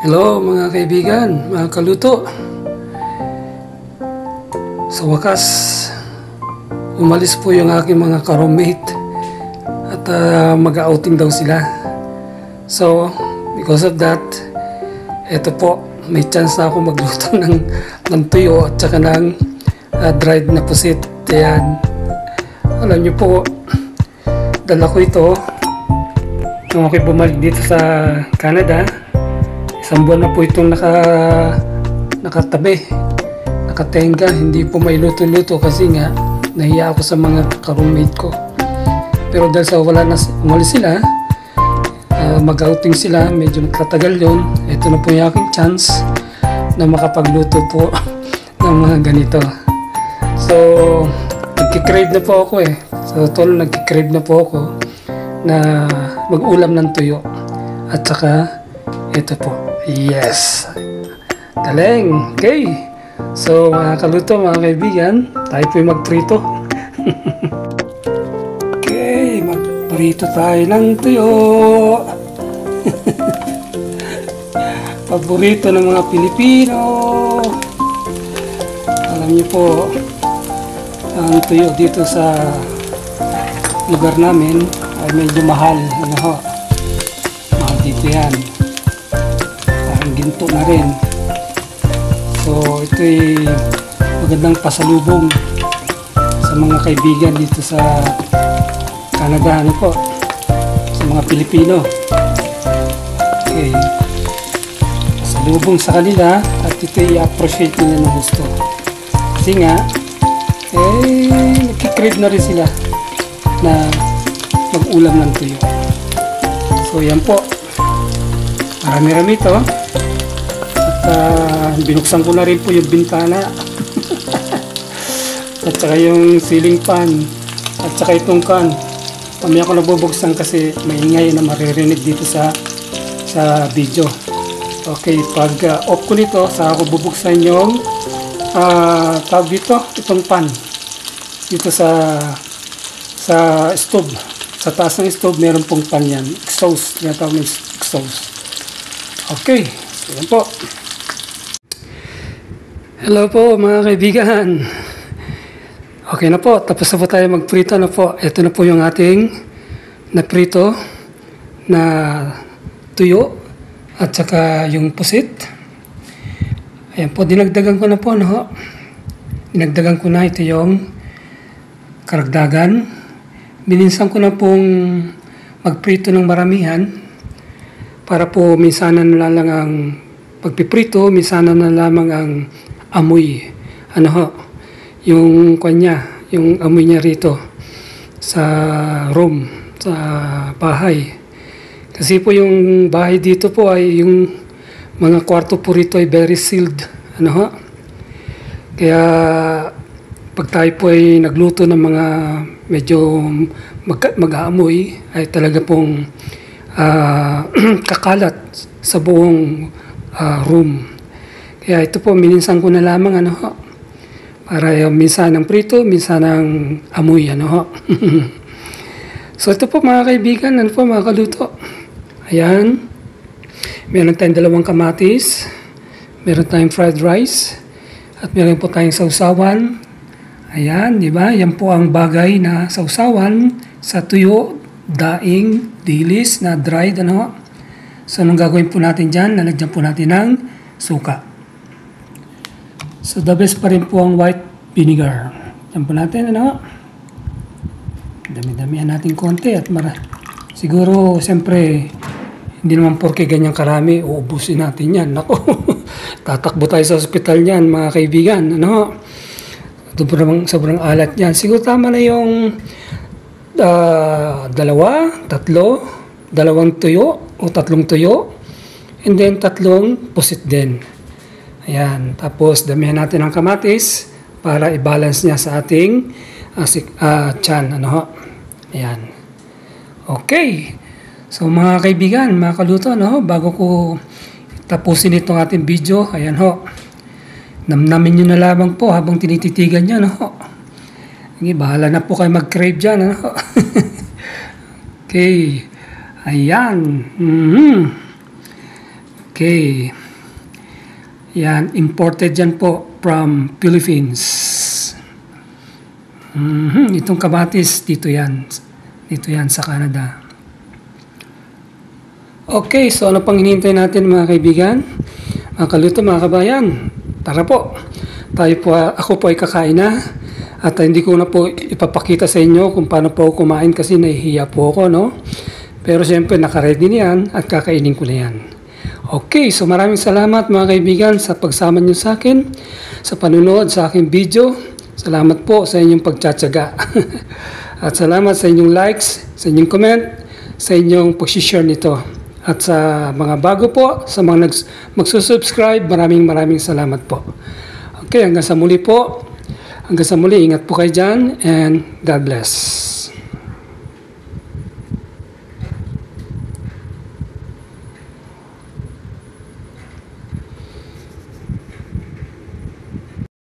Hello mga kaibigan, mga kaluto. Sa wakas, umalis po yung aking mga ka-roommate at mag-outing daw sila. So, because of that, eto po, may chance na ako magluto ng tuyo at saka ng dried na pusit. Ayan. Alam nyo po, dala ko ito nung ako'y bumalik dito sa Canada. Isang buwan na po itong nakatabi, nakatenga, hindi po may luto-luto kasi nga nahiya ako sa mga ka-roommate ko. Pero dahil sa umalis sila, mag-outing sila, medyo nagtatagal yun. Ito na po yung aking chance na makapagluto po ng mga ganito. So, nagkikrave na po ako So, nagkikrave na po ako na mag-ulam ng tuyo. At saka, ito po. Yes! Galing! Okay! So, mga kaluto, mga kaibigan, tayo po yung magprito. Okay, magprito tayo ng tuyo. Paborito ng mga Pilipino. Alam niyo po, ang tuyo dito sa lugar namin ay medyo mahal. Mahal dito yan. Parang ginto na rin. So, ito'y magandang pasalubong sa mga kaibigan dito sa Canada, sa mga Pilipino. Okay. Pasalubong sa kanila at ito'y i-appreciate nila ng gusto. Kasi nga, nagkikrave na rin sila na mag-ulam ng tuyo. So, yan po. Marami-rami ito. At binuksan ko na rin po yung bintana. At saka yung ceiling fan. At saka itong can. Mamaya ko nabubuksan kasi maingay na maririnig dito sa video. Okay, pag off ko nito, saka ko bubuksan yung tawag dito, itong pan. Dito sa stove. Sa taas ng stove, meron pong pan yan. Exhaust. Tinatawag ng exhaust. Okay. So, yan po. Hello po mga kaibigan. Okay na po. Tapos na po tayo magprito na po. Ito na po yung ating naprito na tuyo at saka yung pusit. Ayan po. Dinagdagan ko na po. Dinagdagan ko na ito yung karagdagan. Bininsan ko na pong magprito ng maramihan para po minsanan na lang ang pagpiprito, minsanan na lamang ang amoy. Yung kanya, yung amoy niya rito sa room, sa bahay. Kasi po yung bahay dito po ay yung mga kwarto po rito ay very sealed. Kaya pag tayo po ay nagluto ng mga medyo mag-aamoy, ay talaga pong kakalat sa buong room. Kaya ito po, mininsan ko na lamang para minsan ng prito, minsan ng amoy. So ito po mga kaibigan, mga kaluto. Ayan. Meron tayong 2 kamatis, meron tayong fried rice, at meron po tayong sausawan. Ayan, di ba? Yan po ang bagay na sausawan sa tuyo, daing, dilis na dried. So, anong gagawin po natin dyan? Lalagyan po natin ng suka. So, the best pa rin po ang white vinegar. Yan po natin, Dami-damihan natin konti at siguro, siyempre, hindi naman porke ganyang karami, uubusin natin yan. Tatakbo tayo sa ospital niyan, mga kaibigan. Sobrang alat yan. Siguro tama na yung 2, 3, 2 tuyo o 3 tuyo, and then 3 pusit din. Ayan. Tapos damihan natin ang kamatis para i-balance niya sa ating tiyan. Ayan. Okay. So mga kaibigan, mga kaluto, bago ko tapusin itong ating video, ayan namnamin nyo na lamang po habang tinititigan nyo. Bahala na po kayo mag-crave dyan. Okay. Ayan. Okay. Yan, imported yan po from Philippines. Itong kamatis, dito yan. Dito yan sa Canada. Okay, so ano pang hinihintay natin mga kaibigan? Mga kaluto, mga kabayan. Tara po. Ako po ay kakain na. At hindi ko na po ipapakita sa inyo kung paano po ako kumain kasi nahihiya po ako, no? Pero siyempre nakaready na yan at kakainin ko na yan. Okay, so maraming salamat mga kaibigan sa pagsama niyo sa akin, sa panunood sa aking video. Salamat po sa inyong pagtsatsaga. At salamat sa inyong likes, sa inyong comment, sa inyong pag-share nito. At sa mga bago po, sa mga magsusubscribe, maraming salamat po. Okay, hanggang sa muli po. Hanggang sa muli, ingat po kayo dyan and God bless.